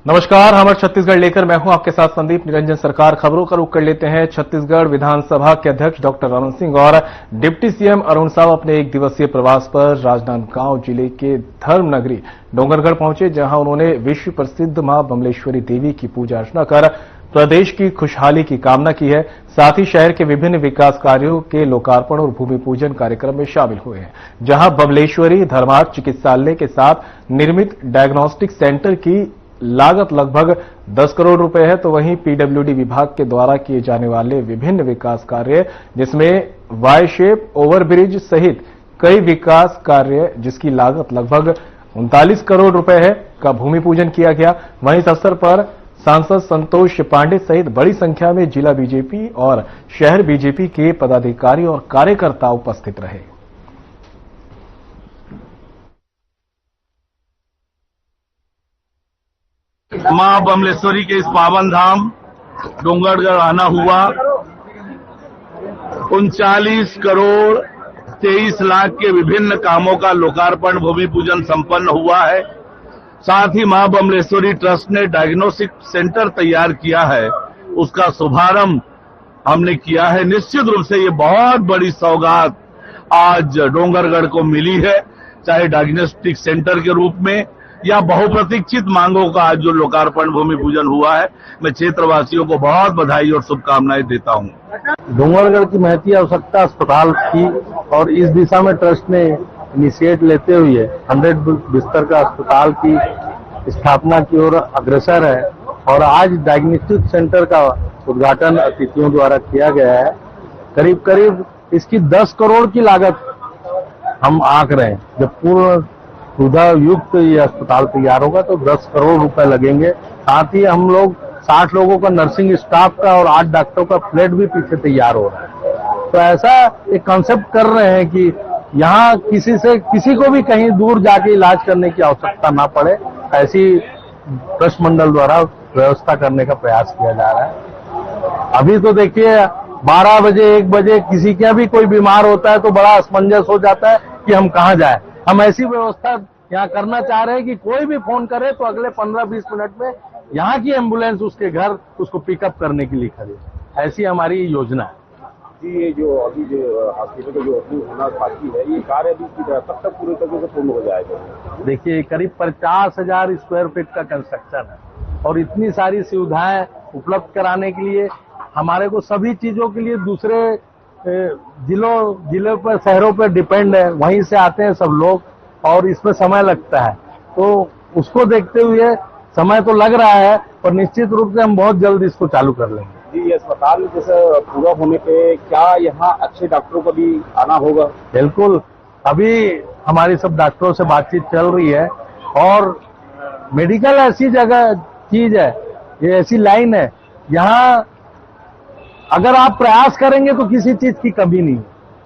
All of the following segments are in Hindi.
नमस्कार, हमारे छत्तीसगढ़ लेकर मैं हूं आपके साथ संदीप निरंजन सरकार। खबरों का रुख कर लेते हैं। छत्तीसगढ़ विधानसभा के अध्यक्ष डॉक्टर रमन सिंह और डिप्टी सीएम अरुण साव अपने एक दिवसीय प्रवास पर राजनांदगांव जिले के धर्म नगरी डोंगरगढ़ पहुंचे, जहां उन्होंने विश्व प्रसिद्ध मां बमलेश्वरी देवी की पूजा अर्चना कर प्रदेश की खुशहाली की कामना की है। साथ ही शहर के विभिन्न विकास कार्यों के लोकार्पण और भूमि पूजन कार्यक्रम में शामिल हुए हैं, जहां बमलेश्वरी धर्मार्थ चिकित्सालय के साथ निर्मित डायग्नोस्टिक सेंटर की लागत लगभग 10 करोड़ रुपए है, तो वहीं पीडब्ल्यूडी विभाग के द्वारा किए जाने वाले विभिन्न विकास कार्य, जिसमें वाई शेप ओवरब्रिज सहित कई विकास कार्य जिसकी लागत लगभग 39 करोड़ रुपए है, का भूमि पूजन किया गया। वहीं इस अवसर पर सांसद संतोष पांडे सहित बड़ी संख्या में जिला बीजेपी और शहर बीजेपी के पदाधिकारी और कार्यकर्ता उपस्थित रहे। मां बमलेश्वरी के इस पावन धाम डोंगरगढ़ आना हुआ। 39 करोड़ 23 लाख के विभिन्न कामों का लोकार्पण भूमि पूजन संपन्न हुआ है। साथ ही मां बमलेश्वरी ट्रस्ट ने डायग्नोस्टिक सेंटर तैयार किया है, उसका शुभारंभ हमने किया है। निश्चित रूप से ये बहुत बड़ी सौगात आज डोंगरगढ़ को मिली है, चाहे डायग्नोस्टिक सेंटर के रूप में या बहुप्रतीक्षित मांगों का आज जो लोकार्पण भूमि पूजन हुआ है। मैं क्षेत्रवासियों को बहुत बधाई और शुभकामनाएं देता हूं। डोंगरगढ़ की महती आवश्यकता अस्पताल की और इस दिशा में ट्रस्ट ने इनिशिएट लेते हुए 100 बिस्तर का अस्पताल की स्थापना की ओर अग्रसर है और आज डायग्नोस्टिक सेंटर का उद्घाटन अतिथियों द्वारा किया गया है। करीब करीब इसकी 10 करोड़ की लागत हम आंक रहे हैं। जब पूर्ण सुविधा युक्त ये अस्पताल तैयार होगा तो 10 करोड़ रुपए लगेंगे। साथ ही हम लोग 60 लोगों का नर्सिंग स्टाफ का और 8 डॉक्टरों का फ्लैट भी पीछे तैयार हो रहा है। तो ऐसा एक कॉन्सेप्ट कर रहे हैं कि यहाँ किसी को भी कहीं दूर जाके इलाज करने की आवश्यकता ना पड़े, ऐसी ट्रस्ट मंडल द्वारा व्यवस्था करने का प्रयास किया जा रहा है। अभी तो देखिए 12 बजे 1 बजे किसी का भी कोई बीमार होता है तो बड़ा असमंजस हो जाता है कि हम कहाँ जाए। हम ऐसी व्यवस्था यहाँ करना चाह रहे हैं कि कोई भी फोन करे तो अगले 15-20 मिनट में यहाँ की एम्बुलेंस उसके घर उसको पिकअप करने के लिए खड़ी। ऐसी हमारी योजना है। जी, ये जो अभी जो हॉस्पिटल का जो होना बाकी है, ये कार्य अभी कब तक पूरी तरह से पूर्ण हो जाएगा? देखिए, करीब 50,000 स्क्वायर फीट का कंस्ट्रक्शन है और इतनी सारी सुविधाएं उपलब्ध कराने के लिए हमारे को सभी चीजों के लिए दूसरे जिलों पर शहरों पर डिपेंड है, वहीं से आते हैं सब लोग और इसमें समय लगता है। तो उसको देखते हुए समय तो लग रहा है पर निश्चित रूप से हम बहुत जल्द इसको चालू कर लेंगे। जी, ये अस्पताल जैसे पूरा होने पे क्या यहाँ अच्छे डॉक्टरों को भी आना होगा? बिल्कुल, अभी हमारी सब डॉक्टरों से बातचीत चल रही है और मेडिकल ऐसी जगह चीज है, ये ऐसी लाइन है, यहाँ अगर आप प्रयास करेंगे तो किसी चीज की कमी नहीं।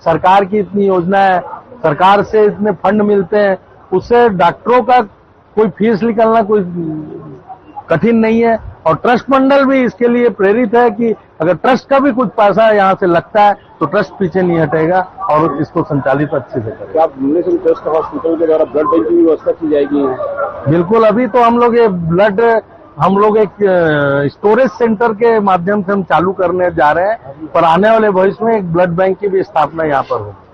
सरकार की इतनी योजना है, सरकार से इतने फंड मिलते हैं, उससे डॉक्टरों का कोई फीस निकालना कोई कठिन नहीं है और ट्रस्ट मंडल भी इसके लिए प्रेरित है कि अगर ट्रस्ट का भी कुछ पैसा यहाँ से लगता है तो ट्रस्ट पीछे नहीं हटेगा और इसको संचालित अच्छे से करेगा। क्या बमलेश्वरी ट्रस्ट हॉस्पिटल के द्वारा ब्लड बैंक की व्यवस्था की जाएगी? बिल्कुल, अभी तो हम लोग ये ब्लड एक स्टोरेज सेंटर के माध्यम से हम चालू करने जा रहे हैं, पर आने वाले भविष्य में एक ब्लड बैंक की भी स्थापना यहाँ पर होगी।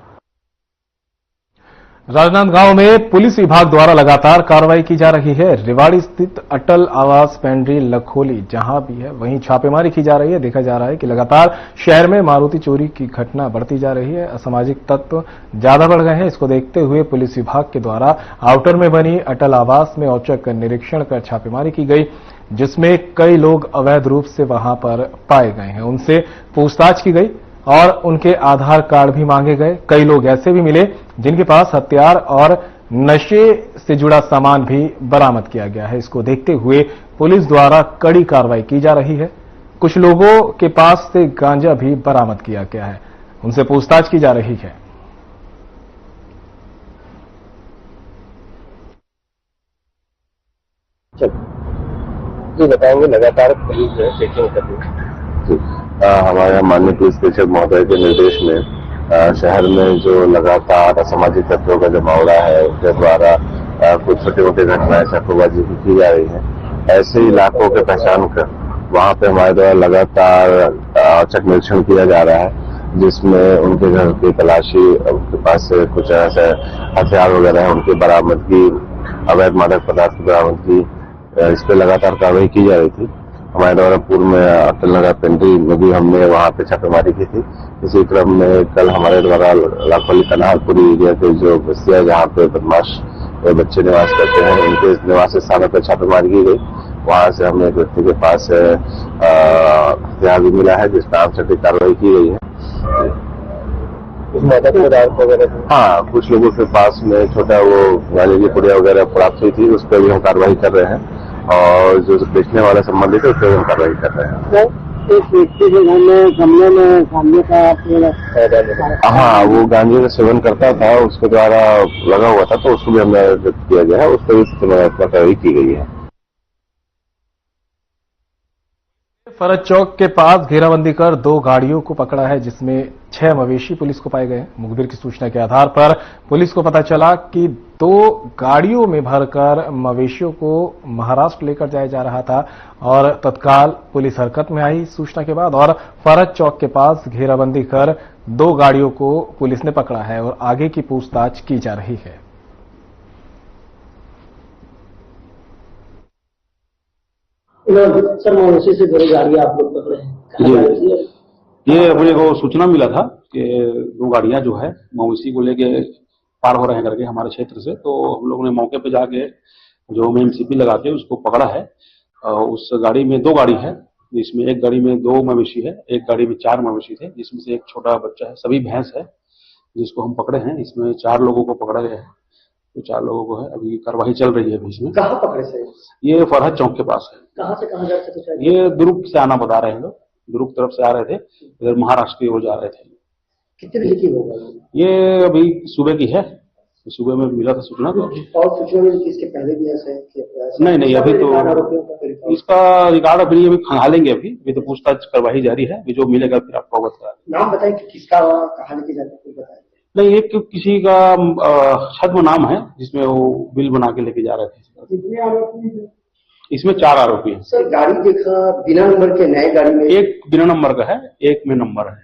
राजनांदगांव में पुलिस विभाग द्वारा लगातार कार्रवाई की जा रही है। रेवाड़ी स्थित अटल आवास पेंड्री लखोली जहां भी है वहीं छापेमारी की जा रही है। देखा जा रहा है कि लगातार शहर में मारुति चोरी की घटना बढ़ती जा रही है। असामाजिक तत्व ज्यादा बढ़ गए हैं। इसको देखते हुए पुलिस विभाग के द्वारा आउटर में बनी अटल आवास में औचक निरीक्षण कर छापेमारी की गई, जिसमें कई लोग अवैध रूप से वहां पर पाए गए हैं। उनसे पूछताछ की गई और उनके आधार कार्ड भी मांगे गए। कई लोग ऐसे भी मिले जिनके पास हथियार और नशे से जुड़ा सामान भी बरामद किया गया है। इसको देखते हुए पुलिस द्वारा कड़ी कार्रवाई की जा रही है। कुछ लोगों के पास से गांजा भी बरामद किया गया है, उनसे पूछताछ की जा रही है। जी बताएंगे, लगातार पुलिस चेकिंग कर रही है। हमारे माननीय पुलिस अधीक्षक महोदय के निर्देश में शहर में जो लगातार असामाजिक तत्वों का जमावड़ा है, उसके द्वारा कुछ छोटे मोटे घटनाएं चाकूबाजी की जा रही है। ऐसे इलाकों के पहचान कर वहां पे हमारे द्वारा लगातार औचक निरीक्षण किया जा रहा है, जिसमें उनके घर की तलाशी, उनके पास से कुछ ऐसे हथियार वगैरह है, उनकी बरामदगी, अवैध मादक पदार्थ की बरामदगी, इस पे लगातार कार्रवाई की जा रही थी। हमारे द्वारा पूर्व में अटल नगर पेंड्री में भी हमने वहां पे छापेमारी की थी। इसी क्रम में कल हमारे द्वारा लाखोली कनालपुरी एरिया के जो बस्तियां जहाँ पे बदमाश बच्चे निवास करते हैं, उनके निवास स्थानों पर छापेमारी की गई। वहां से हमें एक व्यक्ति के पास हथियार भी मिला है, जिस पर आमचटिक कार्रवाई की गई है। मादक पदार्थ वगैरह, हाँ, कुछ लोगों के पास में छोटा वो गांजे की पुड़िया वगैरह प्राप्त हुई थी, उस पर भी हम कार्रवाई कर रहे हैं, और जो बेचने वाला संबंधित है उस पर भी हम कार्रवाई कर रहे हैं। एक व्यक्ति के घर में गमले में गांजे का, हाँ, वो गांजे का सेवन करता था, उसके द्वारा लगा हुआ था, तो उसको भी हमने जब्त किया गया है, उस पर भी कार्रवाई की गई है। फरज चौक के पास घेराबंदी कर 2 गाड़ियों को पकड़ा है, जिसमें 6 मवेशी पुलिस को पाए गए। मुखबिर की सूचना के आधार पर पुलिस को पता चला कि 2 गाड़ियों में भरकर मवेशियों को महाराष्ट्र लेकर जाया जा रहा था और तत्काल पुलिस हरकत में आई सूचना के बाद, और फरज चौक के पास घेराबंदी कर 2 गाड़ियों को पुलिस ने पकड़ा है और आगे की पूछताछ की जा रही है। सर, मवेशी से जुड़ी गाड़ी आप लोग पकड़े हैं? ये मुझे को सूचना मिला था कि 2 गाड़ियां जो है मवेशी को लेके पार हो रहे हैं करके हमारे क्षेत्र से, तो हम लोगों ने मौके पे जाके जो एमसीपी लगा के उसको पकड़ा है। उस गाड़ी में 2 गाड़ी है, जिसमें एक गाड़ी में 2 मवेशी है, एक गाड़ी में 4 मवेशी थे, जिसमें से एक छोटा बच्चा है, सभी भैंस है, जिसको हम पकड़े हैं। इसमें 4 लोगों को पकड़ा गया है, तो 4 लोगों को है, अभी कार्रवाई चल रही है। अभी इसमें कहाँ पकड़े से? ये फरहद चौक के पास है। कहाँ से कहाँ जा सकते? ये दुर्ग से आना बता रहे हैं लोग, दुर्ग तरफ से आ रहे थे, इधर महाराष्ट्र की ओर जा रहे थे। कितने बजे की होगा ये? अभी सुबह की है, सुबह में मिला था सूचना। तो और सूचना में इसके पहले भी ऐसा है कि नहीं, अभी तो इसका रिकॉर्ड अभी खंगालेंगे। अभी तो पूछताछ करवाई जारी है, जो मिलेगा फिर आपको अवगत करा। नाम बताएं कि किसका कहाँ लेके जाते हैं, बताएं। नहीं, एक किसी का छद्म नाम है, जिसमें वो बिल बना के लेके जा रहे थे। कितने आरोपी हैं? इसमें 4 आरोपी हैं। सर, गाड़ी देखा बिना नंबर के, नए गाड़ी में एक बिना नंबर का है, एक में नंबर है,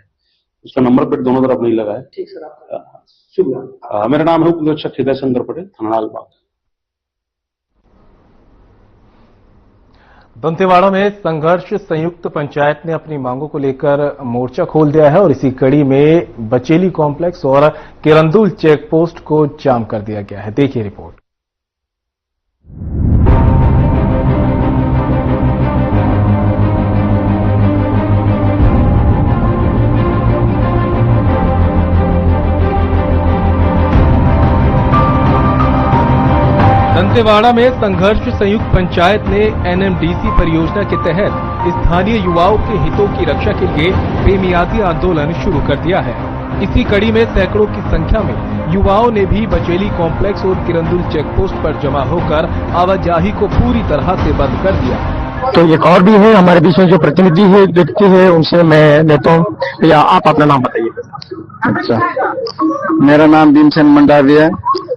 उसका नंबर प्लेट दोनों तरफ नहीं लगा है। ठीक सर, आपका शुभ नाम? मेरा नाम है उपनिरीक्षक हृदय शंकर पटेल, थाना लालबाग। दंतेवाड़ा में संघर्ष संयुक्त पंचायत ने अपनी मांगों को लेकर मोर्चा खोल दिया है और इसी कड़ी में बचेली कॉम्प्लेक्स और किरंदुल चेक पोस्ट को जाम कर दिया गया है। देखिए रिपोर्ट। दंतेवाड़ा में संघर्ष संयुक्त पंचायत ने एनएमडीसी परियोजना के तहत स्थानीय युवाओं के हितों की रक्षा के लिए बेमियादी आंदोलन शुरू कर दिया है। इसी कड़ी में सैकड़ों की संख्या में युवाओं ने भी बचेली कॉम्प्लेक्स और किरंदुल चेक पोस्ट पर जमा होकर आवाजाही को पूरी तरह से बंद कर दिया। तो एक और भी है हमारे बीच में जो प्रतिनिधि है, व्यक्ति है, उनसे मैं लेता हूँ। या आप अपना नाम बताइए। अच्छा, मेरा नाम भीमसेन मंडावी है।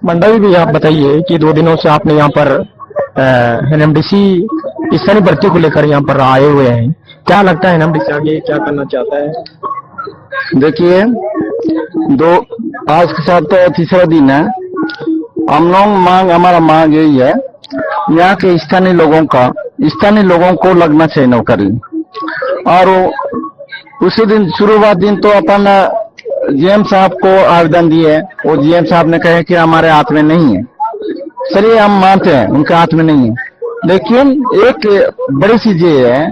मंडावी भी आप बताइए कि 2 दिनों से आपने यहाँ पर एनएमडीसी स्थानीय भर्ती को लेकर यहाँ पर आए हुए हैं, क्या लगता है एनएमडीसी आगे क्या करना चाहता है? देखिए, आज के साथ तो तीसरा दिन है। हम लोग हमारा मांग यही है, यहाँ के स्थानीय लोगों को लगना चाहिए नौकरी। और उसी दिन शुरुआत दिन तो अपन जीएम साहब को आवेदन दिए, और जीएम साहब ने कहे कि हमारे हाथ में नहीं है। चलिए, हम मानते हैं उनके हाथ में नहीं है, लेकिन एक बड़ी चीज ये है,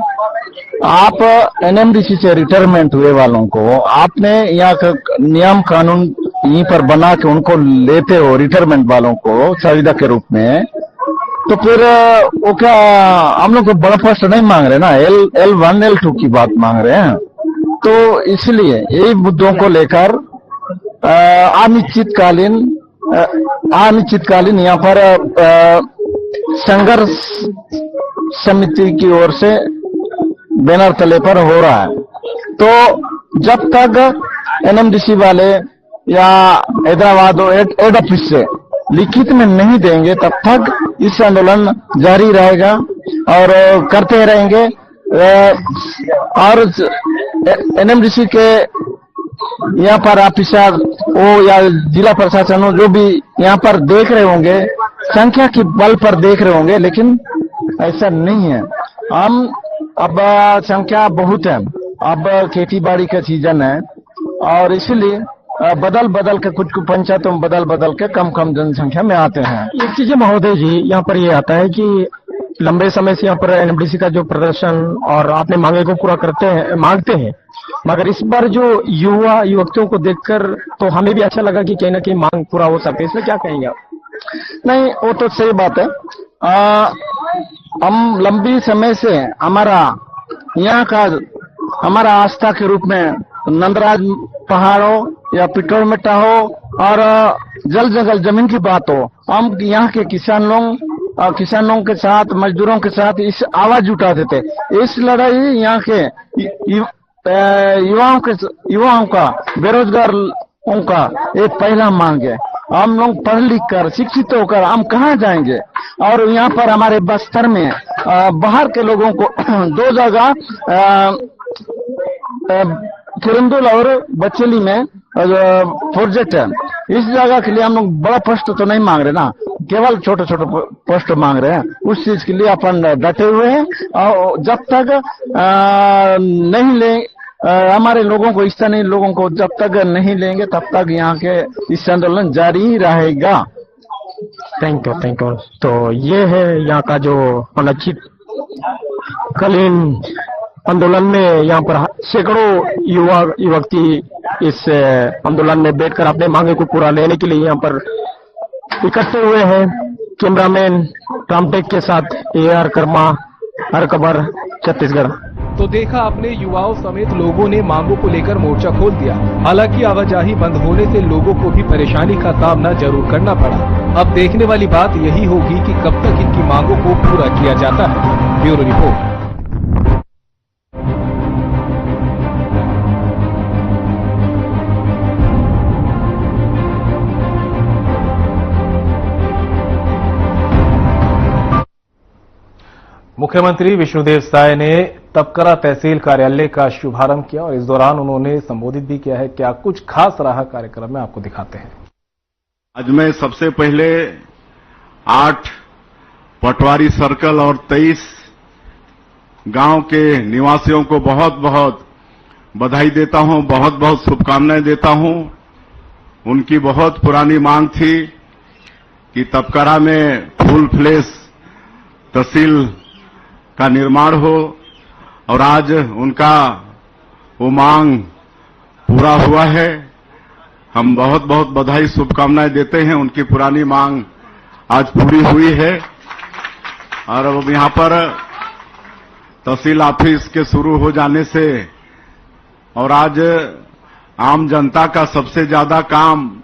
आप एनएमडीसी से रिटायरमेंट हुए वालों को आपने यहाँ का नियम कानून यहीं पर बना के उनको लेते हो, रिटायरमेंट वालों को सुविधा के रूप में, तो फिर वो क्या हम लोग बड़ा पोस्ट नहीं मांग रहे ना, L1 L2 की बात मांग रहे हैं। तो इसलिए यही मुद्दों को लेकर अनिश्चितकालीन यहाँ पर संघर्ष समिति की ओर से बैनर तले पर हो रहा है। तो जब तक एनएमडीसी वाले या हैदराबाद हेड ऑफिस से लिखित में नहीं देंगे, तब तक इस आंदोलन जारी रहेगा। और करते रहेंगे। और एनएमडीसी के यहाँ पर ऑफिसर हो या जिला प्रशासन हो, जो भी यहाँ पर देख रहे होंगे, संख्या के बल पर देख रहे होंगे, लेकिन ऐसा नहीं है। हम अब संख्या बहुत है, अब खेती बाड़ी का सीजन है और इसलिए बदल बदल के कुछ पंचायतों में बदल के कम जनसंख्या में आते हैं। एक चीज महोदय जी, यहाँ पर ये आता है कि लंबे समय से यहाँ पर एनएमडीसी का जो प्रदर्शन और अपने मांगे को पूरा मांगते हैं, मगर इस बार जो युवकों को देखकर तो हमें भी अच्छा लगा कि कहीं ना कहीं मांग पूरा हो सके। इसमें क्या कहेंगे आप? नहीं, वो तो सही बात है। हम लंबी समय से हमारा आस्था के रूप में नंदराज पहाड़ हो या पेट्रोल मेटा हो और जल जंगल जमीन की बात हो, हम यहाँ के किसानों के साथ, मजदूरों के साथ इस आवाज उठाते थे। इस लड़ाई यहाँ के युवाओं का, बेरोजगारों का एक पहला मांग है। हम लोग पढ़ लिख कर, शिक्षित होकर हम कहाँ जाएंगे? और यहाँ पर हमारे बस्तर में बाहर के लोगों को 2 जगह किरंदुल और बचेली में प्रोजेक्ट है। इस जगह के लिए हम लोग बड़ा पोस्ट तो नहीं मांग रहे ना, केवल छोटे छोटे पोस्ट मांग रहे हैं। उस चीज के लिए अपन डटे हुए हैं और जब तक नहीं ले हमारे लोगों को, स्थानीय लोगों को जब तक नहीं लेंगे तब तक यहाँ के इस आंदोलन जारी ही रहेगा। Thank you. तो ये है यहाँ का जो अनिश्चित कालीन आंदोलन में यहाँ पर सैकड़ों युवती इस आंदोलन में बैठकर अपने मांगे को पूरा लेने के लिए यहाँ पर इकट्ठे हुए हैं। कैमरामैन रामटेक के साथ AR कर्मा, हर खबर, छत्तीसगढ़। तो देखा आपने, युवाओं समेत लोगों ने मांगों को लेकर मोर्चा खोल दिया। हालांकि आवाजाही बंद होने से लोगों को भी परेशानी का सामना जरूर करना पड़ा। अब देखने वाली बात यही होगी कि कब तक इनकी मांगों को पूरा किया जाता है। Bureau report. मुख्यमंत्री विष्णुदेव साय ने तपकरा तहसील कार्यालय का शुभारंभ किया और इस दौरान उन्होंने संबोधित भी किया है। क्या कुछ खास रहा कार्यक्रम में, आपको दिखाते हैं। आज मैं सबसे पहले 8 पटवारी सर्कल और 23 गांव के निवासियों को बहुत बहुत बधाई देता हूं, बहुत बहुत शुभकामनाएं देता हूं। उनकी बहुत पुरानी मांग थी कि तपकरा में फुल फ्लेश तहसील का निर्माण हो और आज उनका वो मांग पूरा हुआ है। हम बहुत बहुत बधाई शुभकामनाएं देते हैं। उनकी पुरानी मांग आज पूरी हुई है और अब यहां पर तहसील ऑफिस के शुरू हो जाने से और आज आम जनता का सबसे ज्यादा काम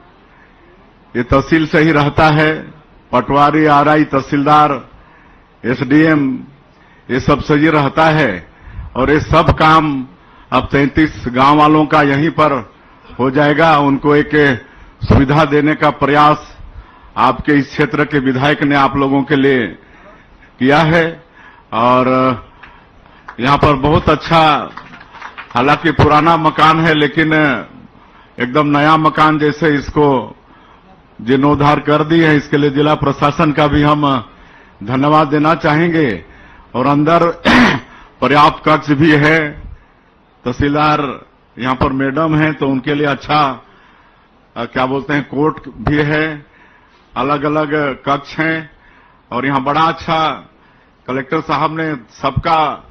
ये तहसील से ही रहता है। पटवारी, RI, तहसीलदार, SDM, ये सब सही रहता है और ये सब काम अब 33 गांव वालों का यहीं पर हो जाएगा। उनको एक सुविधा देने का प्रयास आपके इस क्षेत्र के विधायक ने आप लोगों के लिए किया है और यहां पर बहुत अच्छा, हालांकि पुराना मकान है लेकिन एकदम नया मकान जैसे इसको जीर्णोद्धार कर दी है। इसके लिए जिला प्रशासन का भी हम धन्यवाद देना चाहेंगे और अंदर पर्याप्त कक्ष भी है। तहसीलदार यहां पर मैडम हैं तो उनके लिए अच्छा क्या बोलते हैं, कोर्ट भी है, अलग अलग कक्ष हैं और यहां बड़ा अच्छा कलेक्टर साहब ने सबका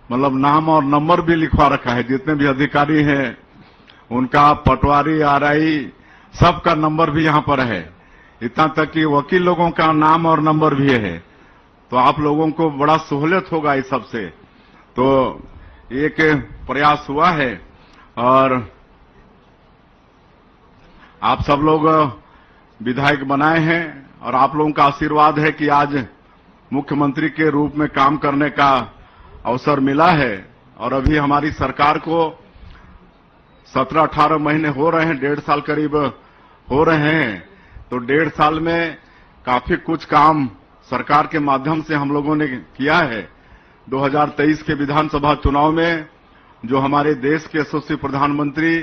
मतलब नाम और नंबर भी लिखवा रखा है। जितने भी अधिकारी हैं उनका, पटवारी, RI, सबका नंबर भी यहां पर है। इतना तक कि वकील लोगों का नाम और नंबर भी है। तो आप लोगों को बड़ा सहूलियत होगा इस सबसे। तो एक प्रयास हुआ है और आप सब लोग विधायक बनाए हैं और आप लोगों का आशीर्वाद है कि आज मुख्यमंत्री के रूप में काम करने का अवसर मिला है। और अभी हमारी सरकार को 17-18 महीने हो रहे हैं, 1.5 साल करीब हो रहे हैं। तो 1.5 साल में काफी कुछ काम सरकार के माध्यम से हम लोगों ने किया है। 2023 के विधानसभा चुनाव में जो हमारे देश के यशस्वी प्रधानमंत्री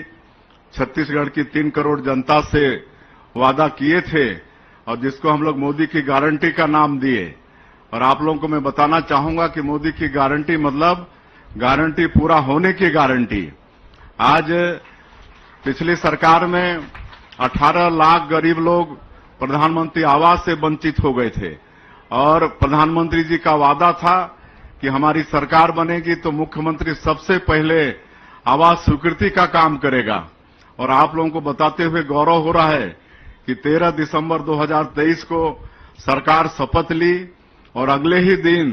छत्तीसगढ़ की 3 करोड़ जनता से वादा किए थे और जिसको हम लोग मोदी की गारंटी का नाम दिए, और आप लोगों को मैं बताना चाहूंगा कि मोदी की गारंटी मतलब गारंटी पूरा होने की गारंटी। आज पिछली सरकार में 18 लाख गरीब लोग प्रधानमंत्री आवास से वंचित हो गए थे और प्रधानमंत्री जी का वादा था कि हमारी सरकार बनेगी तो मुख्यमंत्री सबसे पहले आवास स्वीकृति का काम करेगा। और आप लोगों को बताते हुए गौरव हो रहा है कि 13 दिसंबर 2023 को सरकार शपथ ली और अगले ही दिन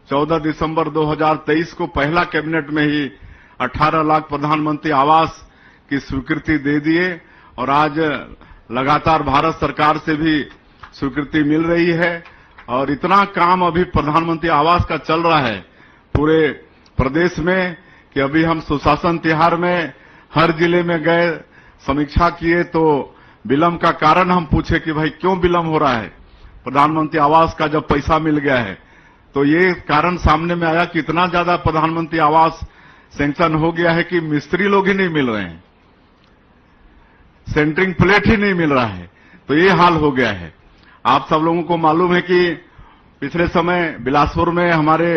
14 दिसंबर 2023 को पहला कैबिनेट में ही 18 लाख प्रधानमंत्री आवास की स्वीकृति दे दिए और आज लगातार भारत सरकार से भी स्वीकृति मिल रही है। और इतना काम अभी प्रधानमंत्री आवास का चल रहा है पूरे प्रदेश में कि अभी हम सुशासन तिहार में हर जिले में गए, समीक्षा किए तो विलंब का कारण हम पूछे कि भाई क्यों विलंब हो रहा है प्रधानमंत्री आवास का जब पैसा मिल गया है, तो ये कारण सामने में आया कि इतना ज्यादा प्रधानमंत्री आवास सैंक्शन हो गया है कि मिस्त्री लोग ही नहीं मिल रहे हैं, सेंटरिंग प्लेट ही नहीं मिल रहा है। तो ये हाल हो गया है। आप सब लोगों को मालूम है कि पिछले समय बिलासपुर में हमारे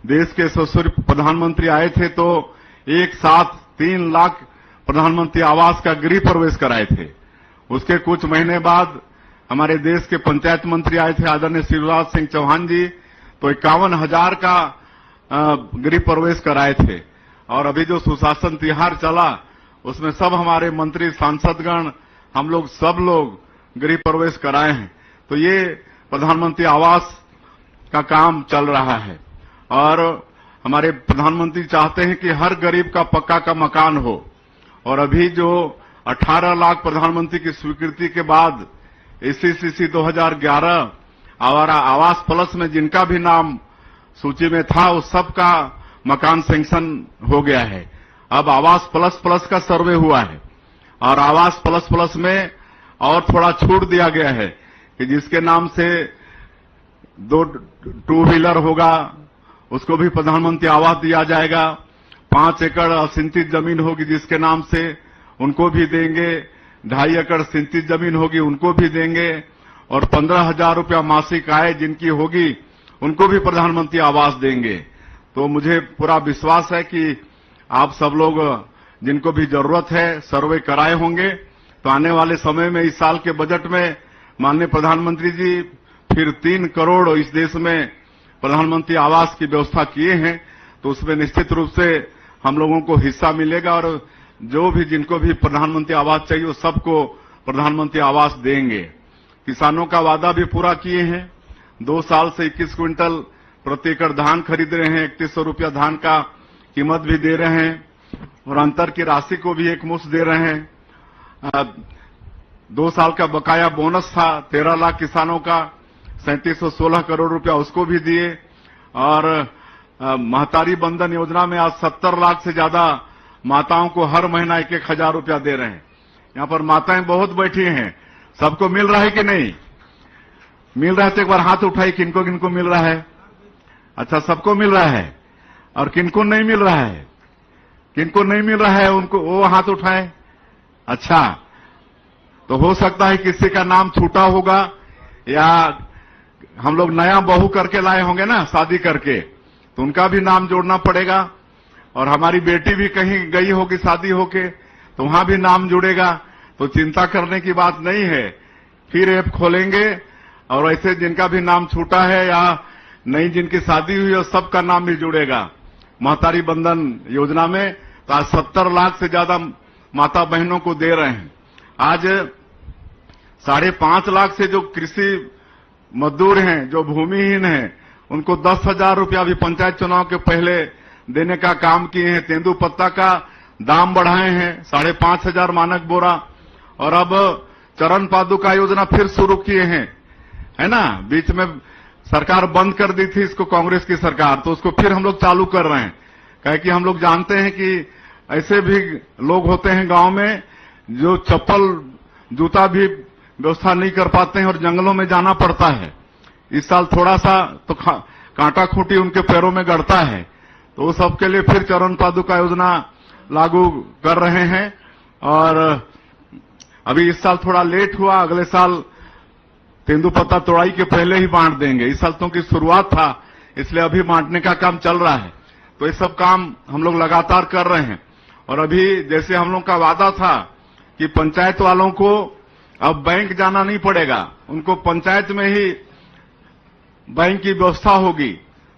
देश के यशस्वी प्रधानमंत्री आए थे तो एक साथ 3 लाख प्रधानमंत्री आवास का गृह प्रवेश कराए थे। उसके कुछ महीने बाद हमारे देश के पंचायत मंत्री आए थे आदरणीय शिवराज सिंह चौहान जी, तो 51,000 का गृह प्रवेश कराए थे। और अभी जो सुशासन तिहार चला उसमें सब हमारे मंत्री सांसदगण हम लोग सब लोग गृह प्रवेश कराए हैं। तो ये प्रधानमंत्री आवास का काम चल रहा है और हमारे प्रधानमंत्री चाहते हैं कि हर गरीब का पक्का का मकान हो। और अभी जो 18 लाख प्रधानमंत्री की स्वीकृति के बाद एससीसीसी 2011 और आवास प्लस में जिनका भी नाम सूची में था उस सब का मकान सैंक्शन हो गया है। अब आवास प्लस प्लस का सर्वे हुआ है और आवास प्लस प्लस में और थोड़ा छूट दिया गया है कि जिसके नाम से 2 टू व्हीलर होगा उसको भी प्रधानमंत्री आवास दिया जाएगा। 5 एकड़ असिंचित जमीन होगी जिसके नाम से उनको भी देंगे, 2.5 एकड़ सिंचित जमीन होगी उनको भी देंगे और 15,000 रुपया मासिक आय जिनकी होगी उनको भी प्रधानमंत्री आवास देंगे। तो मुझे पूरा विश्वास है कि आप सब लोग जिनको भी जरूरत है सर्वे कराए होंगे। तो आने वाले समय में इस साल के बजट में माननीय प्रधानमंत्री जी फिर 3 करोड़ इस देश में प्रधानमंत्री आवास की व्यवस्था किए हैं, तो उसमें निश्चित रूप से हम लोगों को हिस्सा मिलेगा और जो भी जिनको भी प्रधानमंत्री आवास चाहिए वो सबको प्रधानमंत्री आवास देंगे। किसानों का वादा भी पूरा किए हैं। 2 साल से 21 क्विंटल प्रति एकड़ धान खरीद रहे हैं, 3100 रुपया धान का कीमत भी दे रहे हैं और अंतर की राशि को भी एक मुश्त दे रहे हैं। 2 साल का बकाया बोनस था 13 लाख किसानों का, 3716 करोड़ रुपया उसको भी दिए। और महतारी बंधन योजना में आज 70 लाख से ज्यादा माताओं को हर महीना 1-1 हजार रुपया दे रहे हैं। यहाँ पर माताएं बहुत बैठी हैं, सबको मिल रहा है कि नहीं मिल रहा है? तो एक बार हाथ उठाई, किनको किनको मिल रहा है? अच्छा, सबको मिल रहा है। और किनको नहीं मिल रहा है? किनको नहीं मिल रहा है उनको वो हाथ उठाए। अच्छा, तो हो सकता है किसी का नाम छूटा होगा या हम लोग नया बहू करके लाए होंगे ना शादी करके, तो उनका भी नाम जोड़ना पड़ेगा। और हमारी बेटी भी कहीं गई होगी शादी होके तो वहां भी नाम जुड़ेगा। तो चिंता करने की बात नहीं है, फिर ऐप खोलेंगे और ऐसे जिनका भी नाम छूटा है या नई जिनकी शादी हुई है सबका नाम भी जुड़ेगा महतारी बंधन योजना में। तो आज 70 लाख से ज्यादा माता बहनों को दे रहे हैं। आज 5.5 लाख से जो कृषि मजदूर हैं, जो भूमिहीन हैं, उनको 10,000 रुपया भी पंचायत चुनाव के पहले देने का काम किए हैं। तेंदुपत्ता का दाम बढ़ाए हैं 5,500 मानक बोरा। और अब चरण पादुका योजना फिर शुरू किए हैं, है ना। बीच में सरकार बंद कर दी थी इसको कांग्रेस की सरकार, तो उसको फिर हम लोग चालू कर रहे हैं। कहे कि हम लोग जानते हैं कि ऐसे भी लोग होते हैं गांव में जो चप्पल जूता भी व्यवस्था नहीं कर पाते हैं और जंगलों में जाना पड़ता है इस साल थोड़ा सा तो कांटा खूंटी उनके पैरों में गड़ता है, तो उस सबके लिए फिर चरण पादुका योजना लागू कर रहे हैं। और अभी इस साल थोड़ा लेट हुआ, अगले साल तेंदुपत्ता तोड़ाई के पहले ही बांट देंगे। इस साल तो की शुरुआत था, इसलिए अभी बांटने का काम चल रहा है। तो ये सब काम हम लोग लगातार कर रहे हैं। और अभी जैसे हम लोग का वादा था कि पंचायत वालों को अब बैंक जाना नहीं पड़ेगा, उनको पंचायत में ही बैंक की व्यवस्था होगी।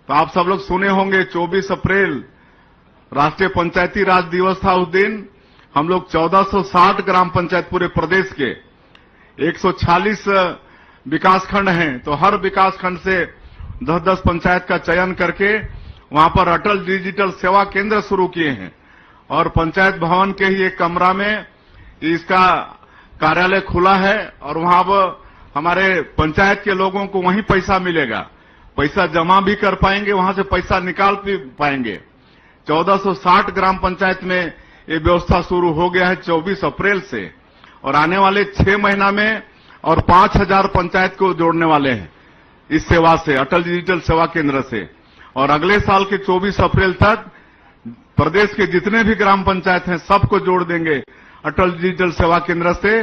तो आप सब लोग सुने होंगे 24 अप्रैल राष्ट्रीय पंचायती राज दिवस था। उस दिन हम लोग 1460 ग्राम पंचायत पूरे प्रदेश के 146 विकासखंड हैं, तो हर विकासखंड से 10-10 पंचायत का चयन करके वहां पर अटल डिजिटल सेवा केंद्र शुरू किए हैं। और पंचायत भवन के ही एक कमरा में इसका कार्यालय खुला है और वहां अब हमारे पंचायत के लोगों को वहीं पैसा मिलेगा, पैसा जमा भी कर पाएंगे, वहां से पैसा निकाल भी पाएंगे। 1460 ग्राम पंचायत में ये व्यवस्था शुरू हो गया है 24 अप्रैल से, और आने वाले 6 महीना में और 5000 पंचायत को जोड़ने वाले हैं इस सेवा से, अटल डिजिटल सेवा केंद्र से। और अगले साल के 24 अप्रैल तक प्रदेश के जितने भी ग्राम पंचायत हैं सबको जोड़ देंगे अटल डिजिटल सेवा केंद्र से।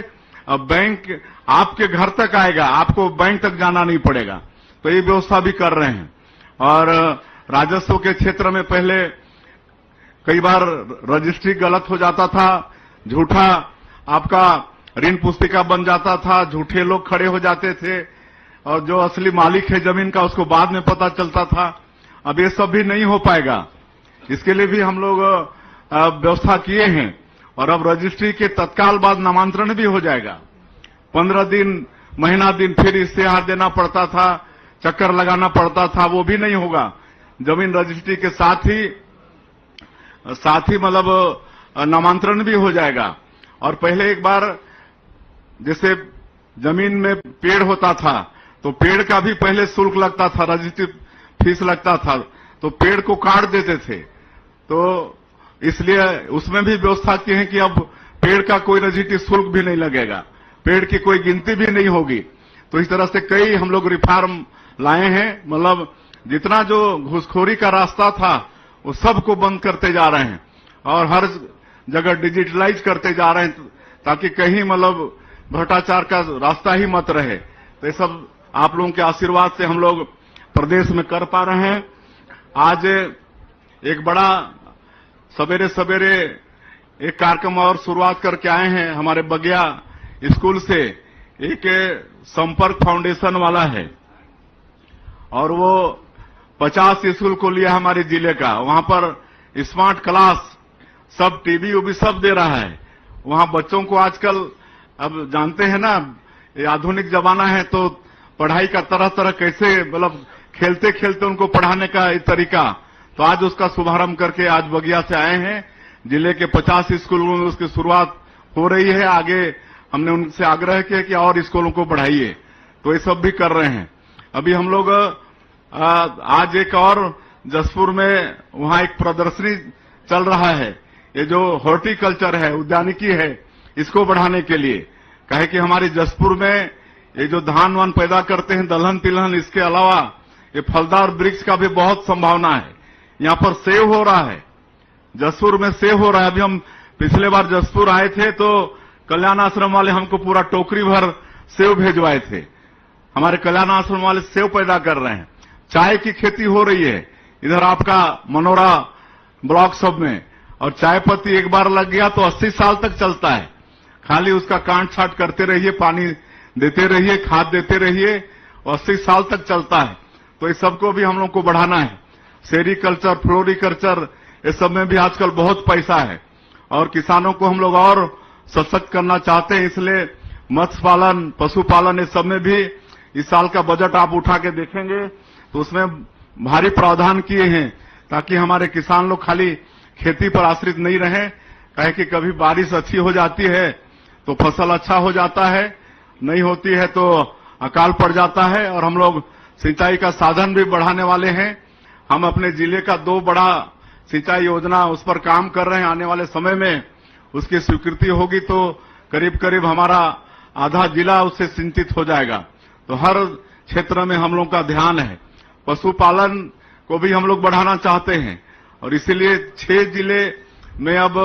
अब बैंक आपके घर तक आएगा, आपको बैंक तक जाना नहीं पड़ेगा। तो ये व्यवस्था भी कर रहे हैं। और राजस्व के क्षेत्र में पहले कई बार रजिस्ट्री गलत हो जाता था, झूठा आपका ऋण पुस्तिका बन जाता था, झूठे लोग खड़े हो जाते थे और जो असली मालिक है जमीन का उसको बाद में पता चलता था। अब ये सब भी नहीं हो पाएगा, इसके लिए भी हम लोग व्यवस्था किए हैं। और अब रजिस्ट्री के तत्काल बाद नामांतरण भी हो जाएगा। 15 दिन, महीना दिन फिर इश्तेहार देना पड़ता था, चक्कर लगाना पड़ता था, वो भी नहीं होगा। जमीन रजिस्ट्री के साथ ही मतलब नामांतरण भी हो जाएगा। और पहले एक बार जैसे जमीन में पेड़ होता था तो पेड़ का भी पहले शुल्क लगता था, रजिस्ट्री फीस लगता था, तो पेड़ को काट देते थे। तो इसलिए उसमें भी व्यवस्था की है कि अब पेड़ का कोई रजिस्ट्री शुल्क भी नहीं लगेगा, पेड़ की कोई गिनती भी नहीं होगी। तो इस तरह से कई हम लोग रिफॉर्म लाए हैं, मतलब जितना जो घूसखोरी का रास्ता था वो सबको बंद करते जा रहे हैं और हर जगह डिजिटलाइज करते जा रहे हैं ताकि कहीं मतलब भ्रष्टाचार का रास्ता ही मत रहे। तो ये सब आप लोगों के आशीर्वाद से हम लोग प्रदेश में कर पा रहे हैं। आज एक बड़ा सवेरे सवेरे एक कार्यक्रम और शुरुआत करके आए हैं हमारे बगिया स्कूल से। एक संपर्क फाउंडेशन वाला है और वो 50 स्कूल को लिया हमारे जिले का। वहां पर स्मार्ट क्लास सब टीवी उबी सब दे रहा है। वहां बच्चों को आजकल अब जानते हैं ना, ये आधुनिक जमाना है तो पढ़ाई का तरह तरह कैसे मतलब खेलते खेलते उनको पढ़ाने का तरीका। तो आज उसका शुभारंभ करके आज बगिया से आए हैं। जिले के 50 स्कूलों में उसकी शुरुआत हो रही है। आगे हमने उनसे आग्रह किया कि और स्कूलों को बढ़ाइए, तो ये सब भी कर रहे हैं। अभी हम लोग आज एक और जसपुर में वहां एक प्रदर्शनी चल रहा है, ये जो हॉर्टिकल्चर है, उद्यानिकी है, इसको बढ़ाने के लिए। कहे कि हमारे जसपुर में ये जो धान वान पैदा करते हैं दलहन तिलहन, इसके अलावा ये फलदार वृक्ष का भी बहुत संभावना है। यहाँ पर सेव हो रहा है, जसपुर में सेव हो रहा है। अभी हम पिछले बार जसपुर आए थे तो कल्याण आश्रम वाले हमको पूरा टोकरी भर सेव भेजवाए थे। हमारे कल्याण आश्रम वाले सेव पैदा कर रहे हैं। चाय की खेती हो रही है इधर आपका मनोरा ब्लॉक सब में, और चाय पत्ती एक बार लग गया तो 80 साल तक चलता है। खाली उसका काट छाट करते रहिए, पानी देते रहिए, खाद देते रहिए, 80 साल तक चलता है। तो इस सबको भी हम लोग को बढ़ाना है। सेरिकल्चर, फ्लोरिकल्चर, इस सब में भी आजकल बहुत पैसा है और किसानों को हम लोग और सशक्त करना चाहते हैं। इसलिए मत्स्य पालन, पशुपालन, इस सब में भी इस साल का बजट आप उठा के देखेंगे तो उसमें भारी प्रावधान किए हैं ताकि हमारे किसान लोग खाली खेती पर आश्रित नहीं रहे। कहे कि कभी बारिश अच्छी हो जाती है तो फसल अच्छा हो जाता है, नहीं होती है तो अकाल पड़ जाता है। और हम लोग सिंचाई का साधन भी बढ़ाने वाले हैं। हम अपने जिले का 2 बड़ा सिंचाई योजना उस पर काम कर रहे हैं। आने वाले समय में उसकी स्वीकृति होगी तो करीब करीब हमारा आधा जिला उससे सिंचित हो जाएगा। तो हर क्षेत्र में हम लोग का ध्यान है। पशुपालन को भी हम लोग बढ़ाना चाहते हैं और इसीलिए 6 जिले में अब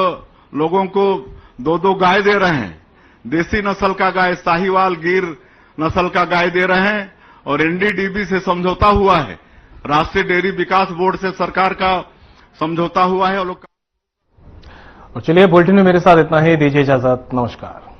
लोगों को 2-2 गाय दे रहे हैं। देसी नस्ल का गाय, साहिवाल, गिर नस्ल का गाय दे रहे हैं और एनडीडीबी से समझौता हुआ है। राष्ट्रीय डेयरी विकास बोर्ड से सरकार का समझौता हुआ है और लोग। और चलिए, बुलेटिन में मेरे साथ इतना ही। दीजिए इजाजत। नमस्कार।